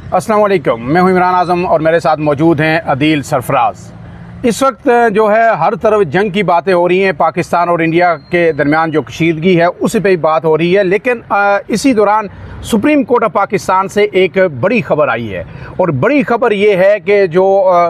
अस्सलाम वालेकुम, मैं हूं इमरान आज़म और मेरे साथ मौजूद हैं अदील सरफराज। इस वक्त जो है हर तरफ जंग की बातें हो रही हैं, पाकिस्तान और इंडिया के दरमियान जो कशीदगी है उसी पे ही बात हो रही है। लेकिन इसी दौरान सुप्रीम कोर्ट ऑफ पाकिस्तान से एक बड़ी ख़बर आई है और बड़ी ख़बर ये है कि जो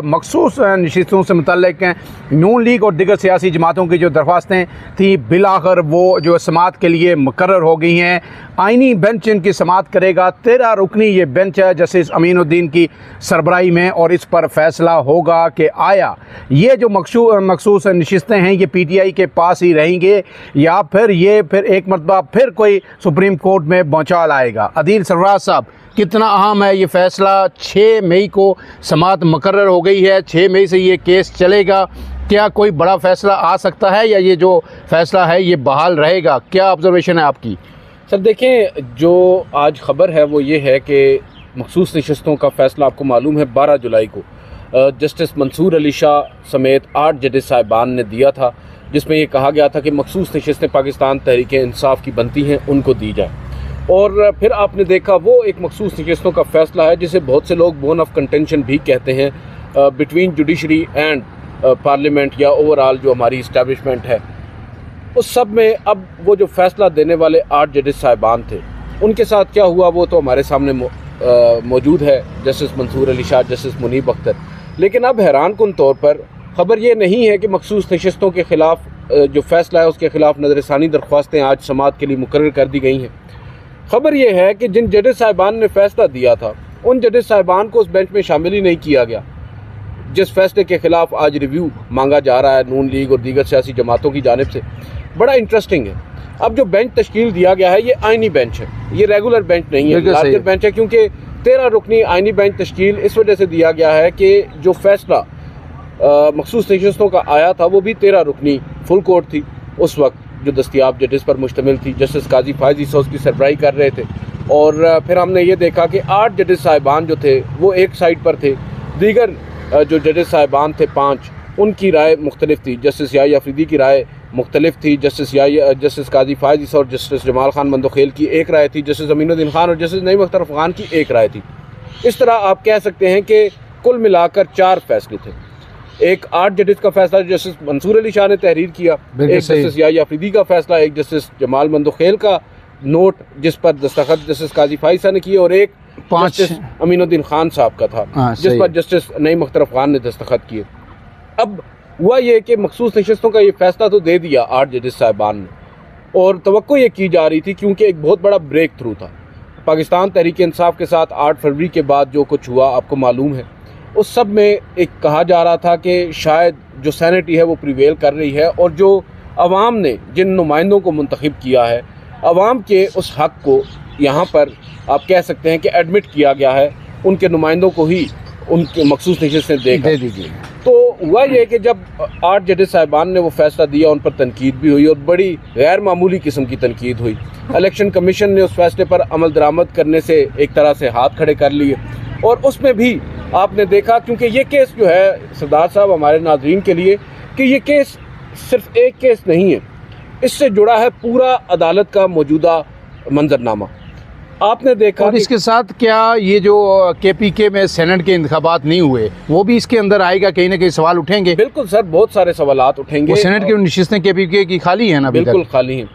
मखसूस नशिस्तों से मुतल्लिक नून लीग और दिगर सियासी जमातों की जो दरख्वास्तें थी बिलाखिर वो जो समात के लिए मुकर्रर हो गई हैं। आइनी बेंच इनकी समात करेगा। 13 रुकनी ये बेंच है जस्टिस अमीनुद्दीन की सरबराही में, और इस पर फैसला होगा कि आया ये जो मखसूस नशिस्तें हैं ये PTI के पास ही रहेंगे या फिर एक मरतबा फिर कोई सुप्रीम कोर्ट में भौचाल आएगा। अदील सरफराज साहब, कितना अहम है ये फैसला? 6 मई को समात मुकर्रर हो गई है, 6 मई से ये केस चलेगा। क्या कोई बड़ा फैसला आ सकता है या ये जो फैसला है ये बहाल रहेगा? क्या ऑब्जर्वेशन है आपकी? सर देखें, जो आज ख़बर है वो ये है कि मखसूस नशिस्तों का फ़ैसला आपको मालूम है 12 जुलाई को जस्टिस मंसूर अली शाह समेत 8 जजेस साहिबान ने दिया था, जिसमें ये कहा गया था कि मखसूस नशिस्तें पाकिस्तान तहरीक इंसाफ की बनती हैं, उनको दी जाए। और फिर आपने देखा वो एक मखसूस नशिस्तों का फ़ैसला है जिसे बहुत से लोग बोन ऑफ कंटेंशन भी कहते हैं बिटवीन जुडिशरी एंड पार्लियामेंट या ओवरऑल जो हमारी इस्टेब्लिशमेंट है। उस सब में अब वो जो फ़ैसला देने वाले 8 जजेस साहिबान थे उनके साथ क्या हुआ वो तो हमारे सामने मौजूद है, जस्टिस मंसूर अली शाह, जस्टिस मुनीब अख्तर। लेकिन अब हैरान कुन तौर पर ख़बर ये नहीं है कि मखसूस नशिस्तों के ख़िलाफ़ जो फ़ैसला है उसके ख़िलाफ़ नज़रसानी दरख्वास्तें आज समात के लिए मुकर्रर कर दी गई हैं। ख़बर यह है कि जिन जजेस साहिबान ने फ़ैसला दिया था उन जजेस साहिबान को उस बेंच में शामिल ही नहीं किया गया जिस फैसले के ख़िलाफ़ आज रिव्यू मांगा जा रहा है नून लीग और दीगर सियासी जमातों की जानिब से। बड़ा इंटरेस्टिंग है, अब जो बेंच तश्कील दिया गया है ये आइनी बेंच है, ये रेगुलर बेंच नहीं है, लार्जर बेंच है। क्योंकि 13 रुकनी आइनी बेंच तश्कील इस वजह से दिया गया है कि जो फैसला मखसूस नशिस्तों का आया था वो भी 13 रुकनी फुल कोर्ट थी उस वक्त, जो दस्तियाब जजेस पर मुश्तमिल थी। जस्टिस काजी फायज़ ईसा उसकी सरबराही कर रहे थे और फिर हमने ये देखा कि 8 जजेस साहिबान जो थे वो एक साइड पर थे, दीगर जो जजेस साहिबान थे 5 उनकी राय मुख्तलिफ थी। जस्टिस याही अफरीदी की राय मुख्तलिफ थी, जस्टिस काजी फायज़ ईसा और जस्टिस जमाल खान मंदोखेल की एक राय थी, जस्टिस अमीनुद्दीन खान और जस्टिस नईम अख्तर अफ़गान की एक राय थी। इस तरह आप कह सकते हैं कि कुल मिलाकर 4 फैसले थे। एक 8 जजेस का फैसला जस्टिस मंसूर अली शाह ने तहरीर किया, एक जस्टिस याही अफरीदी का फैसला, एक जस्टिस जमाल मंदोखेल का नोट जिस पर दस्तखत जस्टिस काजी फायज़ ईसा ने किए और एक जस्टिस अमीनुद्दीन खान साहब का था जिस पर जस्टिस नईम अख्तर अफ़गान ने दस्तखत किए। अब हुआ ये कि मखसूस नशिस्तों का ये फैसला तो दे दिया 8 जजेस साहिबान ने और तवक्को ये की जा रही थी क्योंकि एक बहुत बड़ा ब्रेक थ्रू था पाकिस्तान तहरीक इंसाफ के साथ 8 फरवरी के बाद जो कुछ हुआ आपको मालूम है। उस सब में एक कहा जा रहा था कि शायद जो सैनिटी है वो प्रिवेल कर रही है और जो अवाम ने जिन नुमाइंदों को मुंतखब किया है अवाम के उस हक़ को यहाँ पर आप कह सकते हैं कि एडमिट किया गया है, उनके नुमाइंदों को ही उनके मखसूस नशिस्तें दे दीजिए। तो हुआ ये कि जब 8 जजेस साहिबान ने वो फैसला दिया उन पर तनकीद भी हुई और बड़ी गैर मामूली किस्म की तनकीद हुई। इलेक्शन कमीशन ने उस फैसले पर अमल दरामद करने से एक तरह से हाथ खड़े कर लिए और उसमें भी आपने देखा, क्योंकि ये केस जो है सरदार साहब हमारे नाज़रीन के लिए कि ये केस सिर्फ एक केस नहीं है, इससे जुड़ा है पूरा अदालत का मौजूदा मंजरनामा। आपने देखा और इसके साथ क्या ये जो KPK में सेनेट के इंतखाबात नहीं हुए वो भी इसके अंदर आएगा? कहीं ना कहीं सवाल उठेंगे। बिल्कुल सर, बहुत सारे सवालात उठेंगे। सेनेट की नशिस्तें KPK की खाली है ना? बिल्कुल खाली हैं।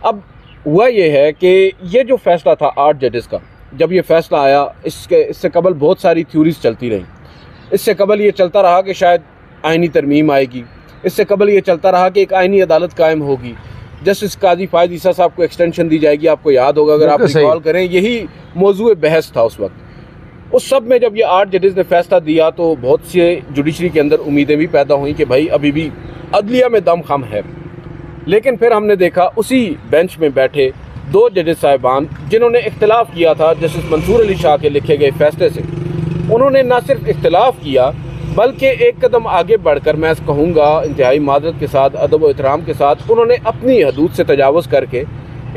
अब हुआ ये है कि ये जो फैसला था 8 जजेस का, जब ये फैसला आया इससे कबल बहुत सारी थ्योरीज चलती रहीं। इससे कबल ये चलता रहा कि शायद आइनी तरमीम आएगी, इससे कबल ये चलता रहा कि एक आइनी अदालत कायम होगी, जस्टिस काजी फायज़ ईसा साहब को एक्सटेंशन दी जाएगी। आपको याद होगा अगर आप रिकॉल करें यही मौजूद बहस था उस वक्त। उस सब में जब ये 8 जजेस ने फैसला दिया तो बहुत से जुडिशरी के अंदर उम्मीदें भी पैदा हुई कि भाई अभी भी अदलिया में दम खम है। लेकिन फिर हमने देखा उसी बेंच में बैठे 2 जजेस साहिबान जिन्होंने इख्तिलाफ किया था जस्टिस मंसूर अली शाह के लिखे गए फैसले से, उन्होंने न सिर्फ इख्तिलाफ किया बल्कि एक कदम आगे बढ़कर मैं कहूँगा इंतहाई मादरत के साथ, अदब व एहतराम के साथ, उन्होंने अपनी हदूद से तजावुज़ करके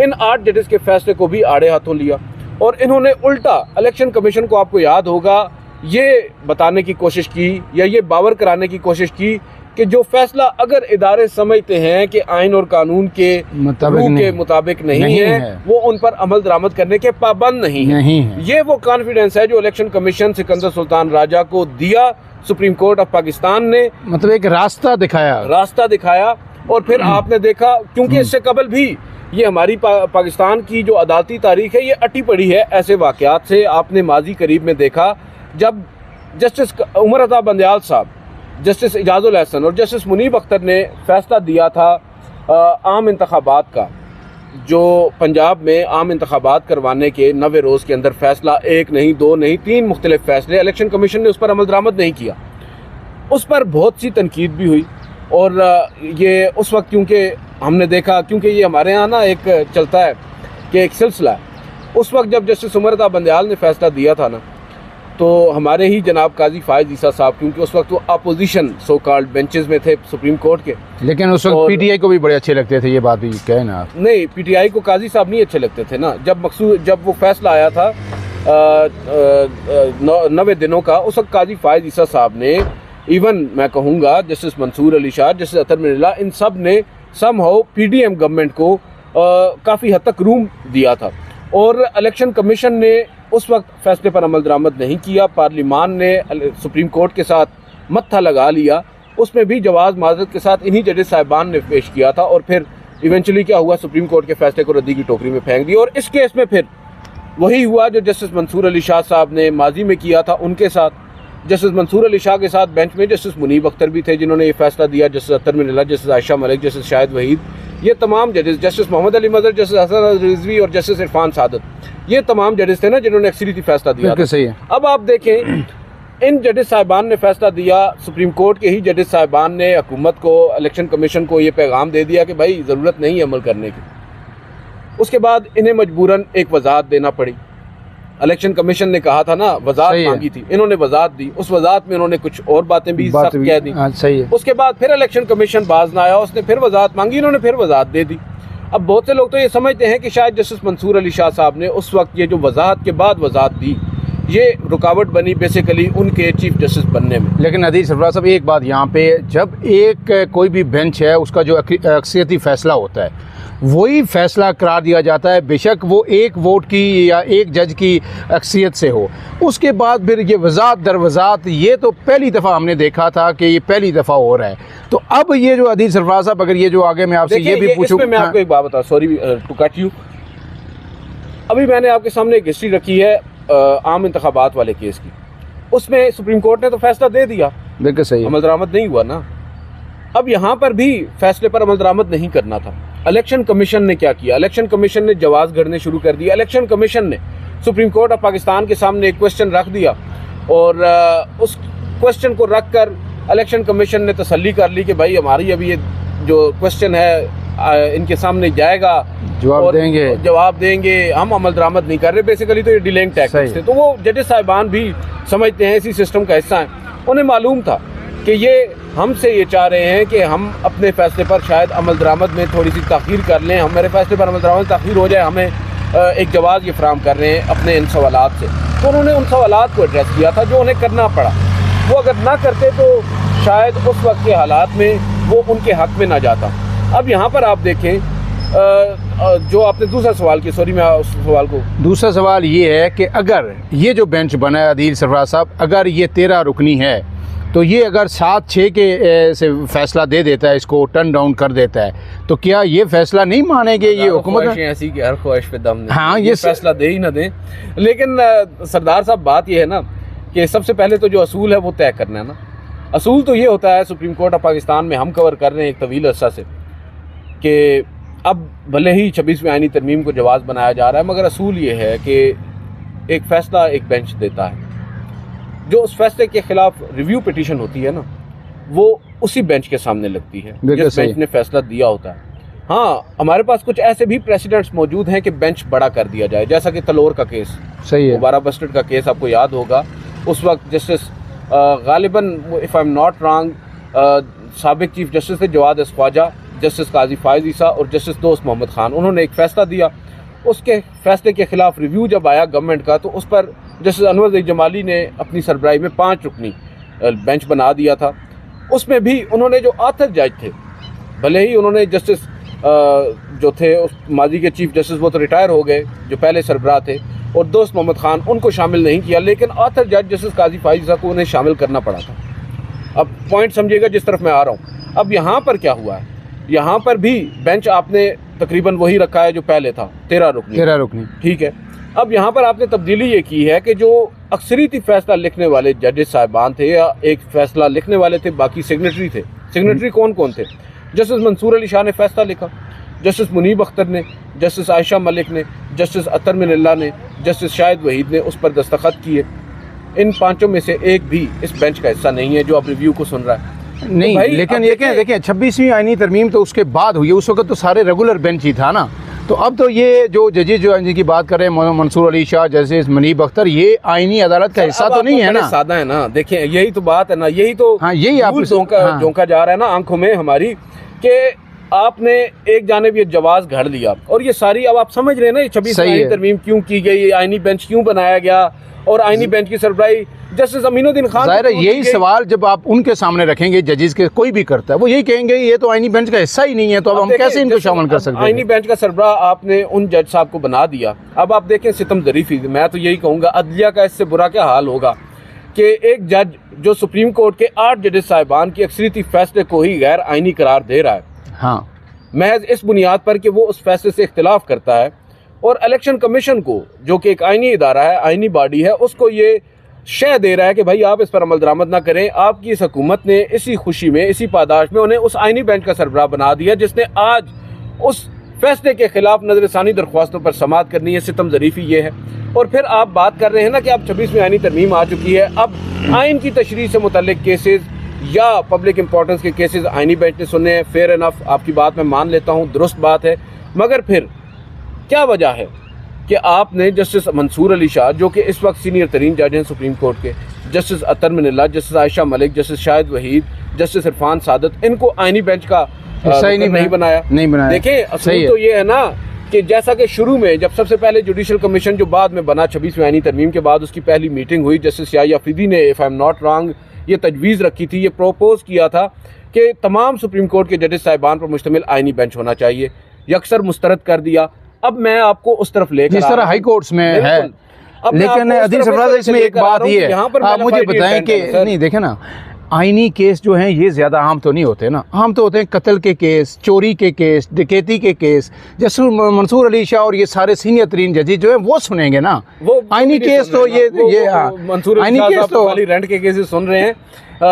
इन 8 जजेस के फैसले को भी आड़े हाथों लिया और इन्होंने उल्टा इलेक्शन कमीशन को, आपको याद होगा, ये बताने की कोशिश की या ये बावर कराने की कोशिश की कि जो फैसला अगर इदारे समझते हैं कि आइन और कानून के मुताबिक नहीं है वो उन पर अमल दरामद करने के पाबंद नहीं है। ये वो कॉन्फिडेंस है जो इलेक्शन कमीशन सिकंदर सुल्तान राजा को दिया सुप्रीम कोर्ट ऑफ पाकिस्तान ने, मतलब एक रास्ता दिखाया। और फिर आपने देखा, क्योंकि इससे कबल भी ये हमारी पाकिस्तान की जो अदालती तारीख है ये अटी पड़ी है ऐसे वाक़यात से। आपने माजी करीब में देखा जब जस्टिस उमर अता बंदयाल साहब, जस्टिस इजाजुल हसन और जस्टिस मुनीब अख्तर ने फैसला दिया था आम इंतखाबात का, जो पंजाब में आम इंतखाबात करवाने के 90 रोज़ के अंदर फैसला, 1 नहीं 2 नहीं 3 मुख्तलिफ फैसले, इलेक्शन कमीशन ने उस पर अमल दरामद नहीं किया। उस पर बहुत सी तनकीद भी हुई और ये उस वक्त क्योंकि हमने देखा, क्योंकि ये हमारे यहाँ ना एक चलता है कि एक सिलसिला है, उस वक्त जब जस्टिस उमर अता बंदयाल ने फैसला दिया था ना, तो हमारे ही जनाब काजी फायज ईसा साहब, क्योंकि उस वक्त वो अपोजिशन सो कॉल्ड बेंचेस में थे सुप्रीम कोर्ट के, लेकिन उस वक्त पीटीआई को भी बड़े अच्छे लगते थे, ये बात भी कहे ना। नहीं, पीटीआई को काजी साहब नहीं अच्छे लगते थे ना। जब वो फैसला आया था 90 दिनों का, उस वक्त काजी फायज ईसा साहब ने, इवन मैं कहूँगा जस्टिस मंसूर अली शाह, जस्टिस अतर मिर्ज़ा, इन सब ने समहाउ पीडीएम गवर्नमेंट को काफ़ी हद तक रूम दिया था। और इलेक्शन कमीशन ने उस वक्त फैसले पर अमल दरामद नहीं किया। पार्लिमान ने सुप्रीम कोर्ट के साथ मत्था लगा लिया, उसमें भी जवाज़ माजरत के साथ इन्हीं जजेस साहिबान ने पेश किया था। और फिर इवेंचुअली क्या हुआ, सुप्रीम कोर्ट के फैसले को रद्दी की टोकरी में फेंक दिया। और इस केस में फिर वही हुआ जो जस्टिस मंसूर अली शाह साहब ने माजी में किया था उनके साथ। जस्टिस मंसूर अली शाह के साथ बेंच में जस्टिस मुनीब अख्तर भी थे जिन्होंने ये फैसला दिया, जस्टिस अतर मिर्ज़ा, जस्टिस आयशा मलिक, जस्टिस शाहिद वहीद, ये तमाम जजेस, जस्टिस मोहम्मद अली मजहर, जस्टिस हसन अल रिजवी और जस्टिस इरफान सादत, ये तमाम जजेस थे ना जिन्होंने अक्सरियती फैसला दिया था। सही है। अब आप देखें, इन जजेस साहिबान ने फैसला दिया, सुप्रीम कोर्ट के ही जजेस साहिबान ने हुकूमत को, इलेक्शन कमीशन को ये पैगाम दे दिया कि भाई ज़रूरत नहीं है अमल करने की। उसके बाद इन्हें मजबूरन एक वजाहत देना पड़ी। इलेक्शन कमीशन ने कहा था ना, वजाहत मांगी थी, इन्होंने वजाहत दी, उस वजाहत में उन्होंने कुछ और बातें भी सख्त कह दी। सही है। उसके बाद फिर इलेक्शन कमीशन बाज ना आया, उसने फिर वजाहत मांगी, इन्होंने फिर वजाहत दे दी। अब बहुत से लोग तो ये समझते हैं कि शायद जस्टिस मंसूर अली शाह साहब ने उस वक्त ये जो वजाहत के बाद वजाहत दी, ये रुकावट बनी बेसिकली उनके चीफ जस्टिस बनने में। लेकिन अदील सरफराज साहब, एक बात यहाँ पे, जब एक कोई भी बेंच है उसका जो अक्सरियती फैसला होता है वही फैसला करार दिया जाता है, बेशक वो एक वोट की या एक जज की अक्सरियत से हो। उसके बाद फिर ये वजाहत दर वजाहत, ये तो पहली दफ़ा हमने देखा था कि ये पहली दफ़ा हो रहा है। तो अब ये जो अदील सरफराज साहब, अगर ये जो आगे मैं आपसे ये भी पूछूं, मैं आपको एक बात बता, सॉरी टू कट यू, अभी मैंने आपके सामने एक हिस्ट्री रखी है आम इंतखाबात वाले केस की, उसमें सुप्रीम कोर्ट ने तो फैसला दे दिया, बिल्कुल सही, अमल दरामद नहीं हुआ ना। अब यहाँ पर भी फैसले पर अमल दरामद नहीं करना था। इलेक्शन कमीशन ने क्या किया, इलेक्शन कमीशन ने जवाब गढ़ने शुरू कर दिया। इलेक्शन कमीशन ने सुप्रीम कोर्ट ऑफ पाकिस्तान के सामने एक क्वेश्चन रख दिया और उस क्वेश्चन को रख कर इलेक्शन कमीशन ने तसल्ली कर ली कि भाई हमारी अभी ये जो क्वेश्चन है इनके सामने जाएगा, जवाब देंगे, हम अमल दरामद नहीं कर रहे। बेसिकली तो ये डिलेइंग टैक्टिक्स थे। तो वो जजेस साहिबान भी समझते हैं, इसी सिस्टम का हिस्सा हैं। उन्हें मालूम था कि ये हमसे ये चाह रहे हैं कि हम अपने फैसले पर शायद अमल दरामद में थोड़ी सी ताख़ीर कर लें, हमारे फैसले पर अमल दरामद ताख़ीर हो जाए, हमें एक जवाब ये फराम कर रहे हैं अपने इन सवालात से। तो उन्होंने उन सवालात को एड्रेस किया था जो उन्हें करना पड़ा। वो अगर ना करते तो शायद उस वक्त के हालात में वो उनके हक़ में ना जाता। अब यहाँ पर आप देखें, जो आपने दूसरा सवाल किया, सॉरी मैं उस सवाल को, दूसरा सवाल ये है कि अगर ये जो बेंच बना है अदील सरफराज साहब, अगर ये 13 रुकनी है तो ये अगर 7-6 के से फैसला दे देता है, इसको टर्न डाउन कर देता है, तो क्या ये फैसला नहीं मानेंगे ये हुकूमत? ऐसी कि हर ख्वाहिश पे दम नहीं। हाँ, ये फैसला दे ही ना दें। लेकिन सरदार साहब, बात ये है ना कि सबसे पहले तो जो असूल है वो तय करना है ना। असूल तो ये होता है, सुप्रीम कोर्ट ऑफ पाकिस्तान में हम कवर कर रहे हैं एक तवील अरसा से, कि अब भले ही 26वीं आईनी तरमीम को जवाज़ बनाया जा रहा है, मगर असूल ये है कि एक फ़ैसला एक बेंच देता है, जो उस फैसले के खिलाफ रिव्यू पिटीशन होती है ना, वो उसी बेंच के सामने लगती है जिस बेंच ने फैसला दिया होता है। हाँ, हमारे पास कुछ ऐसे भी प्रेसिडेंट्स मौजूद हैं कि बेंच बड़ा कर दिया जाए, जैसा कि तलोर का केस, सही है, मुबारक बस्टर्ड का केस आपको याद होगा। उस वक्त जस्टिस गालिबन, if I am not wrong, साबिक चीफ जस्टिस थे जवाद ख्वाजा, जस्टिस काजी फायज ईसा और जस्टिस दोस्त मोहम्मद खान, उन्होंने एक फ़ैसला दिया। उसके फैसले के खिलाफ रिव्यू जब आया गवर्नमेंट का, तो उस पर जस्टिस अनवर जमाली ने अपनी सरबराही में 5 रुकनी बेंच बना दिया था। उसमें भी उन्होंने जो ऑथर जज थे, भले ही उन्होंने जस्टिस जो थे उस माजी के चीफ जस्टिस वो तो रिटायर हो गए, जो पहले सरबराह थे, और दोस्त मोहम्मद खान, उनको शामिल नहीं किया, लेकिन ऑथर जज जस्टिस काजी फाइज़ को उन्हें शामिल करना पड़ा था। अब पॉइंट समझिएगा जिस तरफ मैं आ रहा हूँ। अब यहाँ पर क्या हुआ है, यहाँ पर भी बेंच आपने तकरीबन वही रखा है जो पहले था, 13 रुकनी, ठीक है। अब यहाँ पर आपने तब्दीली ये की है कि जो अक्सरियती फैसला लिखने वाले जजेस साहिबान थे, या एक फैसला लिखने वाले थे, बाकी सिग्नेटरी थे। सिग्नेटरी कौन कौन थे? जस्टिस मंसूर अली शाह ने फैसला लिखा, जस्टिस मुनीब अख्तर ने, जस्टिस आयशा मलिक ने, जस्टिस अतर मिनल्ला ने, जस्टिस शाहिद वहीद ने उस पर दस्तखत किए। इन पांचों में से एक भी इस बेंच का हिस्सा नहीं है जो अब रिव्यू को सुन रहा है। नहीं, तो लेकिन ये क्या देखिए, 26वीं आईनी तरमीम तो उसके बाद हुई, उस वक्त तो सारे रेगुलर बेंच ही था ना। तो अब तो ये जो जजेस जो जिनकी बात कर रहे हैं, मंसूर अली शाह, जस्टिस मुनीब अख्तर, ये आईनी अदालत का हिस्सा तो नहीं है ना। सादा है ना, देखें यही तो बात है ना, यही तो हाँ, यही आप झोंका जा रहा है ना आंखों में हमारी, कि आपने एक जानिब ये जवाज घड़ लिया, और ये सारी अब आप समझ रहे हैं ना ये 26वीं आईनी तरमीम क्यों की गई, आईनी बेंच क्यों बनाया गया, और आईनी बेंच की सरबराही जस्टिस अमीनुद्दीन खान। जाहिर है यही सवाल जब आप उनके सामने रखेंगे, जजेस के कोई भी करता है, वो यही कहेंगे ये तो आईनी बेंच का हिस्सा ही नहीं है, तो अब हम कैसे इनको शामिल कर सकते हैं? आईनी बेंच का सरबराह आपने उन जज साहब को बना दिया। अब आप देखें सितम ज़रीफ़ी, मैं तो यही कहूँगा अदलिया का इससे बुरा क्या हाल होगा कि एक जज जो सुप्रीम कोर्ट के 8 जजेस साहिबान की अक्सरियती फैसले को ही गैर आईनी करार दे रहा है, हाँ, महज इस बुनियाद पर कि वो उस फैसले से इख्तिलाफ करता है, और इलेक्शन कमीशन को जो कि एक आईनी इदारा है, आईनी बॉडी है, उसको ये शय दे रहा है कि भाई आप इस पर अमल दरामद ना करें। आपकी इस हुकूमत ने इसी खुशी में, इसी पादाश में उन्हें उस आईनी बेंच का सरबराह बना दिया जिसने आज उस फैसले के खिलाफ नजरसानी दरख्वास्तों पर समाअत करनी है। सितम ज़रीफ़ी ये है। और फिर आप बात कर रहे हैं ना कि अब 26वीं आईनी तरमीम आ चुकी है, अब आइन की तशरीह से मुतल्लिक केसेस या पब्लिक इंपॉर्टेंस के केसेस आईनी बेंच ने सुने हैं। फेयर इनफ, आपकी बात मैं मान लेता हूँ, दुरुस्त बात है, मगर फिर क्या वजह है कि आपने जस्टिस मंसूर अली शाह, जो कि इस वक्त सीनियर तरीन जज हैं सुप्रीम कोर्ट के, justice Athar Minallah, justice Ayesha Malik, justice Shahid Waheed, justice Irfan Saadat, इनको आईनी बेंच का नहीं बनाया। देखें असूल तो ये है ना कि जैसा कि शुरू में जब सबसे पहले जुडिशल कमीशन जो बाद में बना 26वीं आईनी तरमीम के बाद, उसकी पहली मीटिंग हुई, जस्टिस याहिया अफरीदी ने, if I am not wrong, ये तजवीज़ रखी थी, ये प्रोपोज किया था कि तमाम सुप्रीम कोर्ट के जजेस साहिबान पर मुश्तमिल आईनी बेंच होना चाहिए। यकसर मुस्तरद कर दिया। अब मैं आपको उस तरफ लेकर, जिस तरह हाई कोर्ट्स में है, लेकिन अदील सरफराज इसमें एक बात ये है, आप मुझे बताएं कि नहीं, देखें ना, आईनी केस जो हैं ये ज़्यादा आम तो नहीं होते ना, आम तो होते हैं कत्ल के केस, चोरी के केस, डकैती के केस। जैसे मंसूर अली शाह और ये सारे सीनियर तरीन जजेस जो हैं वो सुनेंगे ना, वो आईनी केस तो ये मंसूर अली शाह तो खाली रेंट के केसेस सुन रहे हैं,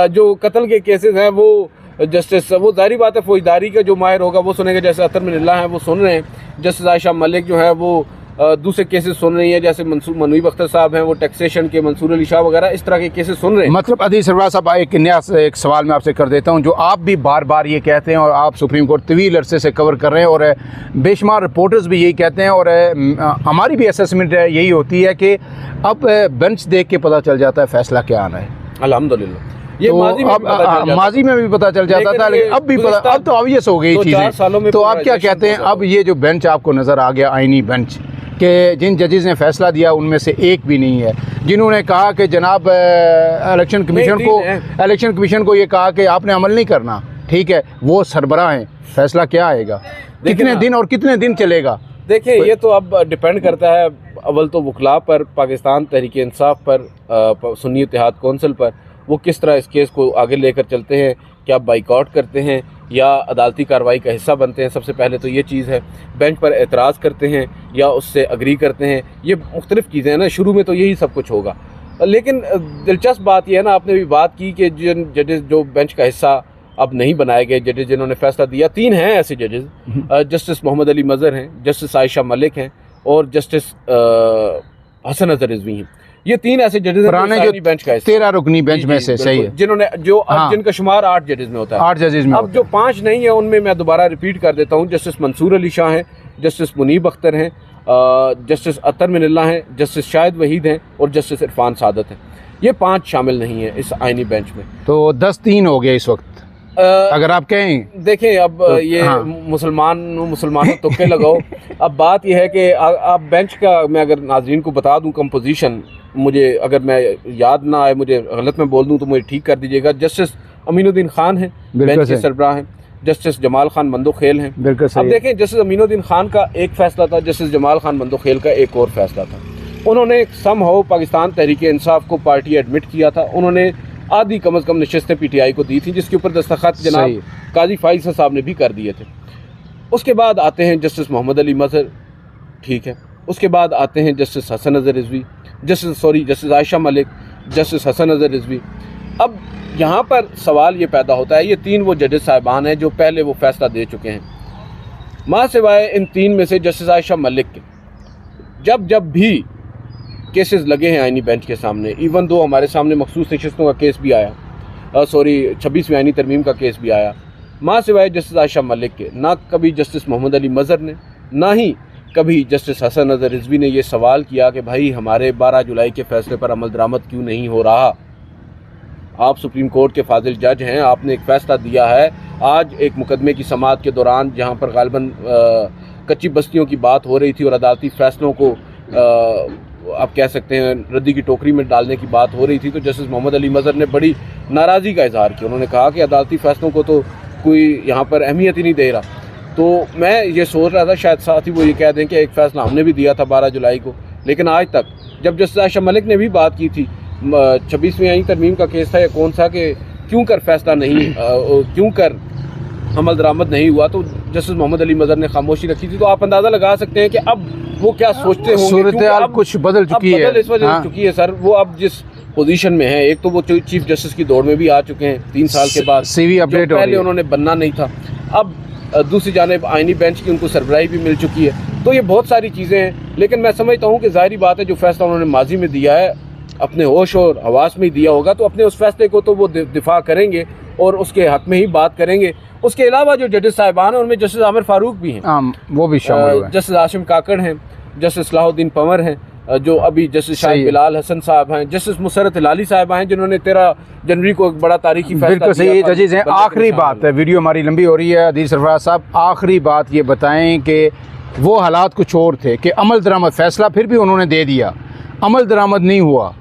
जो कत्ल के केसेस हैं वो जस्टिस, वो जारी बात है फौजदारी का जो माहिर होगा वो सुनेंगे, जैसे अतर मिनल्ला हैं वो सुन रहे हैं, जस्टिस आयशा मलिक जो है वो दूसरे केसेस सुन रही है, जैसे मुनीब अख्तर साहब हैं वो टैक्सेशन के, मंसूर अली शाह वगैरह इस तरह के केसेस सुन रहे हैं। मतलब अदील सरफराज साहब, एक नया एक सवाल मैं आपसे कर देता हूं, जो आप भी बार बार ये कहते हैं और आप सुप्रीम कोर्ट तवील अरसे से कवर कर रहे हैं और बेशुमार रिपोर्टर्स भी यही कहते हैं, और हमारी भी असेसमेंट यही होती है कि अब बेंच देख के पता चल जाता है फैसला क्या आना है। अल्हम्दुलिल्लाह ये तो माजी में भी पता चल जाता था, लेकिन अब भी पता, अब तो ऑब्वियस हो गई चीज़ें। तो आप क्या कहते हैं, अब ये जो बेंच आपको नज़र आ गया, आईनी बेंच के जिन जजेस ने फैसला दिया उनमें से एक भी नहीं है जिन्होंने कहा कि जनाब इलेक्शन कमीशन को ये कहा कि आपने अमल नहीं करना, ठीक है, वो सरबराह हैं, फैसला क्या आएगा, कितने दिन और कितने दिन चलेगा? देखिए ये तो अब डिपेंड करता है अव्वल तो वकला पर, पाकिस्तान तहरीक इंसाफ पर, सुन्नी इत्तेहाद कौंसिल पर, वो किस तरह इस केस को आगे लेकर चलते हैं, क्या बाइकआउट करते हैं या अदालती कार्रवाई का हिस्सा बनते हैं। सबसे पहले तो ये चीज़ है, बेंच पर एतराज़ करते हैं या उससे अग्री करते हैं, ये मुख्तलिफ़ चीज़ें हैं ना, शुरू में तो यही सब कुछ होगा। लेकिन दिलचस्प बात यह है ना, आपने भी बात की कि जिन जजेस जो बेंच का हिस्सा अब नहीं बनाए गए, जजेस जिन्होंने फैसला दिया, 3 हैं ऐसे जजेस, जस्टिस मोहम्मद अली मज़हर हैं, जस्टिस आयशा मलिक हैं और जस्टिस हसन अज़हर रिज़वी हैं। ये 3 ऐसे जजेस पुराने जो बेंच का 13 रुकनी बेंच में से, सही है, जिन्होंने जो अब जिनका शुमार 8 जजेस में होता है, 8 जजेस में। अब जो 5 नहीं है उनमें मैं दोबारा रिपीट कर देता हूँ, जस्टिस मंसूर अली शाह हैं, जस्टिस मुनीब अख्तर हैं, जस्टिस अतर मिनल्ला हैं, जस्टिस शाहिद वहीद हैं और जस्टिस इरफान सादत हैं। ये 5 शामिल नहीं है इस आईनी बेंच में। तो 10-3 हो गया इस वक्त अगर आप कहें। देखें अब तो, ये हाँ। मुसलमानों तुक्के लगाओ। अब बात यह है कि आप बेंच का, मैं अगर नाज़रीन को बता दूं कंपोजिशन, मुझे अगर मैं याद ना आए, मुझे गलत में बोल दूं तो मुझे ठीक कर दीजिएगा। जस्टिस अमीनुद्दीन खान हैं, बेंच के सरबराह हैं, जस्टिस जमाल खान मंदोखेल हैं। बिल्कुल सही। अब देखें, जस्टिस अमीनुद्दीन खान का एक फ़ैसला था, जस्टिस जमाल खान मंदोखेल का एक और फैसला था। उन्होंने समहाउ पाकिस्तान तहरीक इंसाफ को पार्टी एडमिट किया था। उन्होंने आधी कम अज़ कम नशस्तें पीटीआई को दी थी, जिसके ऊपर दस्तखत जनाब काजी फाइज़ साहब ने भी कर दिए थे। उसके बाद आते हैं जस्टिस मोहम्मद अली मज़हर, ठीक है। उसके बाद आते हैं justice Hasan Azhar Rizvi, justice Ayesha Malik, justice Hasan Azhar Rizvi. अब यहाँ पर सवाल ये पैदा होता है, ये तीन वो जजेस साहिबान हैं जो पहले वो फैसला दे चुके हैं। माँ सिवाय इन तीन में से जस्टिस आयशा मलिक के जब भी केसेस लगे हैं आईनी बेंच के सामने, इवन दो हमारे सामने मखसूस नशस्तों का केस भी आया, 26वीं आईनी तरमीम का केस भी आया, माँ सिवाय जस्टिस आयशा मलिक के ना कभी जस्टिस मोहम्मद अली मज़हर ने, ना ही कभी जस्टिस हसन अज़हर रिज़वी ने ये सवाल किया कि भाई हमारे 12 जुलाई के फ़ैसले पर अमल दरामद क्यों नहीं हो रहा। आप सुप्रीम कोर्ट के फाजिल जज हैं, आपने एक फ़ैसला दिया है। आज एक मुकदमे की समाअत के दौरान जहाँ पर गालिबन कच्ची बस्तियों की बात हो रही थी और अदालती फ़ैसलों को आप कह सकते हैं रद्दी की टोकरी में डालने की बात हो रही थी, तो जस्टिस मोहम्मद अली मज़हर ने बड़ी नाराज़गी का इजहार किया। उन्होंने कहा कि अदालती फ़ैसलों को तो कोई यहाँ पर अहमियत ही नहीं दे रहा। तो मैं ये सोच रहा था शायद साथ ही वो ये कह दें कि एक फ़ैसला हमने भी दिया था 12 जुलाई को, लेकिन आज तक जब जस्टिस आयशा मलिक ने भी बात की थी, 26वीं आईनी तरमीम का केस था या कौन सा, कि क्यों कर फैसला नहीं, क्यों कर अमल दरामद नहीं हुआ, तो जस्टिस मोहम्मद अली मज़हर ने खामोशी रखी थी। तो आप अंदाज़ा लगा सकते हैं कि अब वो क्या सोचते होंगे। सूरत-ए-हाल कुछ बदल चुकी है, इस वजह से चुकी है सर। वो अब जिस पोजीशन में है, एक तो वो चीफ जस्टिस की दौड़ में भी आ चुके हैं 3 साल के बाद, CV अपडेट हो रही है। पहले उन्होंने बनना नहीं था। अब दूसरी जानिब आईनी बेंच की उनको सरबराही भी मिल चुकी है। तो ये बहुत सारी चीज़ें हैं, लेकिन मैं समझता हूँ कि ज़ाहिरी बात है जो फैसला उन्होंने माजी में दिया है अपने होश और हवास में ही दिया होगा, तो अपने उस फैसले को तो वो दिफा करेंगे और उसके हक में ही बात करेंगे। उसके अलावा जो जजेस साहिबान हैं उनमें जस्टिस आमिर फारूक भी हैं, वो भी शामिल हैं, जस्टिस आशिम काकड़ हैं, जस्टिस सलाहुद्दीन पंवर हैं, जो अभी जस्टिस शाहिद बिलाल हसन साहब हैं, जस्टिस मुसरत हिलाली साहब हैं जिन्होंने 13 जनवरी को एक बड़ा तारीखी फैसला बिल्कुल सही। ये जजेस हैं। आखिरी बात है, वीडियो हमारी लंबी हो रही है, अदील सरफराज साहब आखिरी बात ये बताएं कि वो हालात कुछ और थे कि अमल दरामद फैसला फिर भी उन्होंने दे दिया, अमल दरामद नहीं हुआ,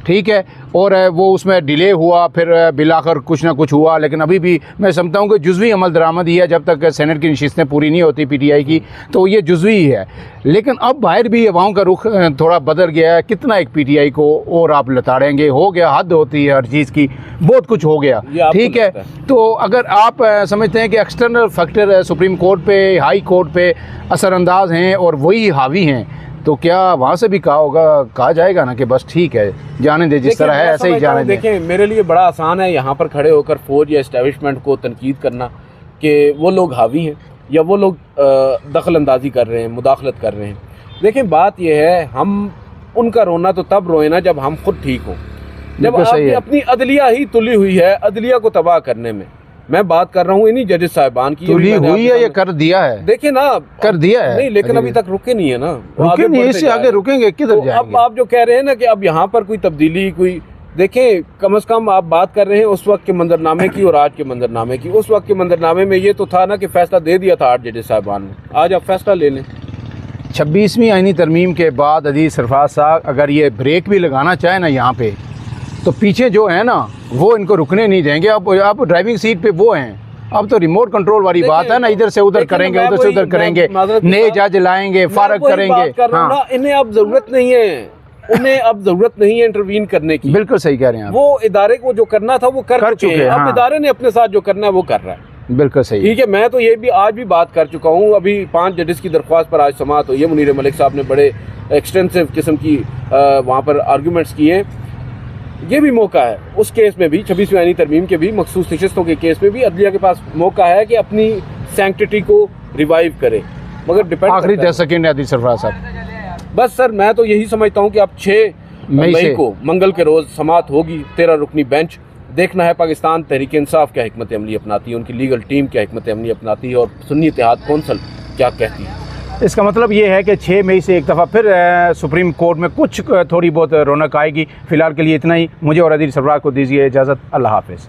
ठीक है, और वो उसमें डिले हुआ, फिर बिलाखिर कुछ ना कुछ हुआ, लेकिन अभी भी मैं समझता हूँ कि जुज़वी अमल दरामद ही है। जब तक सेनेट की नशिस्तें पूरी नहीं होती पीटीआई की, तो ये जुज़वी ही है। लेकिन अब बाहर भी अवाम का रुख थोड़ा बदल गया है। कितना एक पीटीआई को और आप लताड़ेंगे, हो गया, हद होती है हर चीज़ की, बहुत कुछ हो गया, ठीक है। तो अगर आप समझते हैं कि एक्सटर्नल फैक्टर सुप्रीम कोर्ट पे, हाई कोर्ट पे असरअंदाज हैं और वही हावी हैं, तो क्या वहाँ से भी कहा जाएगा ना कि बस ठीक है, जाने दे, जिस तरह है ऐसे ही जाने दे। देखें, मेरे लिए बड़ा आसान है यहाँ पर खड़े होकर फौज या इस्टेब्लिशमेंट को तनकीद करना कि वो लोग हावी हैं या वो लोग दखल अंदाजी कर रहे हैं, मुदाखलत कर रहे हैं। देखें, बात यह है, हम उनका रोना तो तब रोए ना जब हम खुद ठीक हों, जब अपनी अदलिया ही तुली हुई है अदलिया को तबाह करने में। मैं बात कर रहा हूँ इन्हीं जजेस साहिबान की। तुली हुई है, ये कर दिया है, देखिए ना, कर दिया है नहीं, लेकिन अभी तक रुके नहीं है ना, रुके नहीं, इससे आगे रुकेंगे किधर जाएंगे? अब आप जो कह रहे हैं ना कि अब यहाँ पर कोई तब्दीली, कोई, देखें, कम से कम आप बात कर रहे हैं उस वक्त के मंजरनामे की और आज के मंजरनामे की। उस वक्त के मंजरनामे में ये तो था ना कि फैसला दे दिया था 8 जजेस साहिबान ने, आज आप फैसला ले लें। 26वीं आईनी तरमीम के बाद अदील सरफराज साहब अगर ये ब्रेक भी लगाना चाहे ना यहाँ पे, तो पीछे जो है ना वो इनको रुकने नहीं देंगे। अब ड्राइविंग सीट पे वो हैं, अब तो रिमोट कंट्रोल वाली बात है ना, इधर से उधर करेंगे, उधर से उधर करेंगे, नए जज लाएंगे, फारग करेंगे। हाँ। इन्हें अब जरूरत नहीं है, उन्हें अब जरूरत नहीं है इंटरवीन करने की। बिल्कुल सही कह रहे हैं, वो इदारे को जो करना था वो कर चुके हैं। अब इदारे ने अपने साथ जो करना है वो कर रहा है। बिल्कुल सही, ठीक है। मैं तो ये भी आज भी बात कर चुका हूँ, अभी 5 जजेस की दरख्वास्त पर आज समाअत हुई है। मुनीर मलिक साहब ने बड़े एक्सटेंसिव किस्म की वहाँ पर आर्गूमेंट्स किए हैं। ये भी मौका है उस केस में भी, 26वीं आईनी तरमीम के भी मखसूस नशिस्तों के केस में भी अदलिया के पास मौका है कि अपनी सैंक्टिटी को रिवाइव करे, मगर डिपेंड आखिरी 10 सेकंड अदील सरफराज साहब। बस सर, मैं तो यही समझता हूँ कि अब 6 मई को मंगल के रोज़ समाअत होगी 13 रुकनी बेंच। देखना है पाकिस्तान तहरीक इंसाफ क्या हिकमत अमली अपनाती है, उनकी लीगल टीम क्या हिकमत अमली अपनाती है और सुन्नी इत्तेहाद कौंसल क्या कहती है। इसका मतलब ये है कि 6 मई से एक दफ़ा फिर सुप्रीम कोर्ट में कुछ थोड़ी बहुत रौनक आएगी। फ़िलहाल के लिए इतना ही। मुझे और अदील सरफराज को दीजिए इजाज़त। अल्लाह हाफ़िज़।